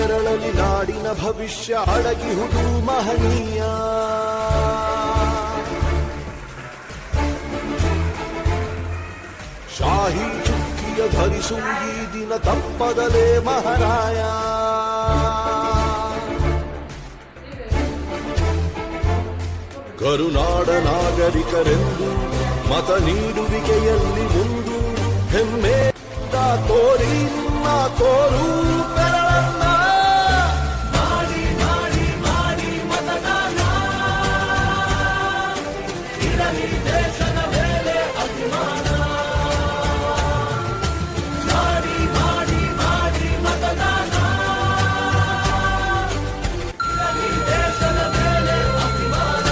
ಬೆರಳಲಿ ನಾಡಿನ ಭವಿಷ್ಯ ಅಡಗಿಹುದು ಮಹನೀಯ. ಶಾಹಿ ಚುಕ್ಕಿಯ ಧರಿಸು ಈ ದಿನ ತಪ್ಪದಲೇ ಮಹಾರಾಯ. ಕರುನಾಡ ನಾಗರಿಕರೆಂದು ಮತ ನೀಡುವಿಕೆಯಲ್ಲಿ ಮುಂದು ಹೆಮ್ಮೆಯಿಂದ ತೋರಿ ನಿಮ್ಮ ತೋರು ಬೆರಳನ್ನ. ಮಾಡಿ ಮಾಡಿ ಮಾಡಿ ಮತದಾನ, ಇರಲಿ ದೇಶದ ಮೇಲೆ ಅಭಿಮಾನ. ಮಾಡಿ ಮಾಡಿ ಮಾಡಿ ಮತದಾನ, ಇರಲಿ ದೇಶದ ಮೇಲೆ ಅಭಿಮಾನ.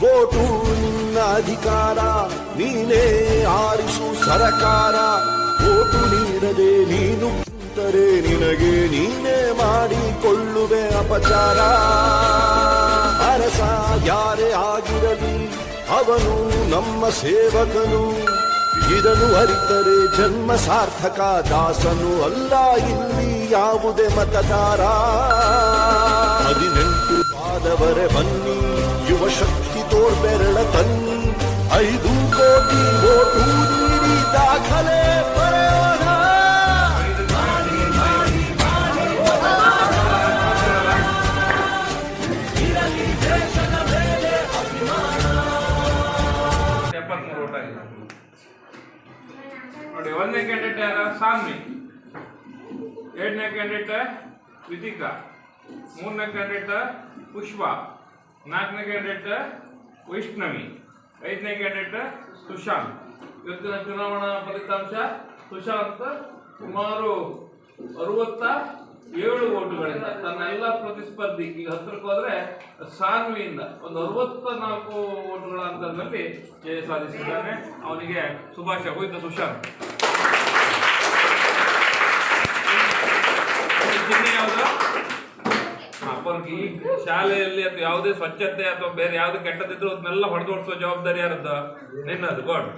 ವೋಟು ನಿನ್ನ ಅಧಿಕಾರ, ನೀನೇ ಆರಿಸು ಸರಕಾರ. ವೋಟು ನೀಡದೆ ನೀನು ಕುಂತರೆ ನಿನಗೆ ನೀನೇ ಮಾಡಿಕೊಳ್ಳುವೆ ಅಪಚಾರ. ಅರಸ ಯಾರೇ ಆಗಿರಲಿ ಅವನು ನಮ್ಮ ಸೇವಕನು, ಇದನ್ನು ಅರಿತರೆ ಜನ್ಮ ಸಾರ್ಥಕ. ದಾಸನು ಅಲ್ಲ ಇಲ್ಲಿ ಯಾವುದೇ ಮತದಾರ. 18 ಆದವರೆ ಬನ್ನಿ, ಯುವ ಶಕ್ತಿ ತೋರ್ಬೆರಳ ತನ್ನಿ. 5 ಕೋಟಿ ವೋಟು ನೀಡಿ ದಾಖಲೆ ಬರೆಯೋಣ. ಮಾಡಿ ಮಾಡಿ ಮಾಡಿ ಇರಲಿ ದೇಶದ ಮೇಲೆ ಅಭಿಮಾನ. 73 ವೋಟ್ ಆಗಿದೆ ನೋಡಿ. 1ನೇ ಕ್ಯಾಂಡಿಡೇಟ್ ಯಾರ? ಸಾನ್ವಿ. 2ನೇ ಕ್ಯಾಂಡಿಡೇಟ್ ವಿಧಿಕಾ. 3ನೇ ಕ್ಯಾಂಡಿಡೇಟ್ ಪುಷ್ಪ. 4ನೇ ಕ್ಯಾಂಡಿಡೇಟ್ ವೈಷ್ಣವಿ. 5ನೇ ಕ್ಯಾಂಡಿಡೇಟ್ ಸುಶಾಂತ್. ಇವತ್ತಿನ ಚುನಾವಣಾ ಫಲಿತಾಂಶ: ಸುಶಾಂತ್ ಸುಮಾರು 67 ವೋಟುಗಳಿಂದ ತನ್ನ ಎಲ್ಲ ಪ್ರತಿಸ್ಪರ್ಧಿ ಈಗ ಹತ್ತಿರಕ್ಕೆ ಹೋದ್ರೆ ಸಾನ್ವಿಯಿಂದ ಒಂದು 64 ವೋಟುಗಳ ಅಂತರದಲ್ಲಿ ಜಯ ಸಾಧಿಸಿದ್ದಾನೆ. ಅವನಿಗೆ ಶುಭಾಶಯ. ಹೋಯ್ತು ಸುಶಾಂತ್. ಚಿಹ್ನೆ ಯಾವುದು? ಈ ಶಾಲೆಯಲ್ಲಿ ಅಥವಾ ಯಾವುದೇ ಸ್ವಚ್ಛತೆ ಅಥವಾ ಬೇರೆ ಯಾವ್ದು ಕೆಟ್ಟದಿದ್ರು ಅದನ್ನೆಲ್ಲ ಹೊಡೆದೋಡಿಸುವ ಜವಾಬ್ದಾರಿ ಯಾರದ್ದು? ನಿನ್ನದು. ಗಾಡ್.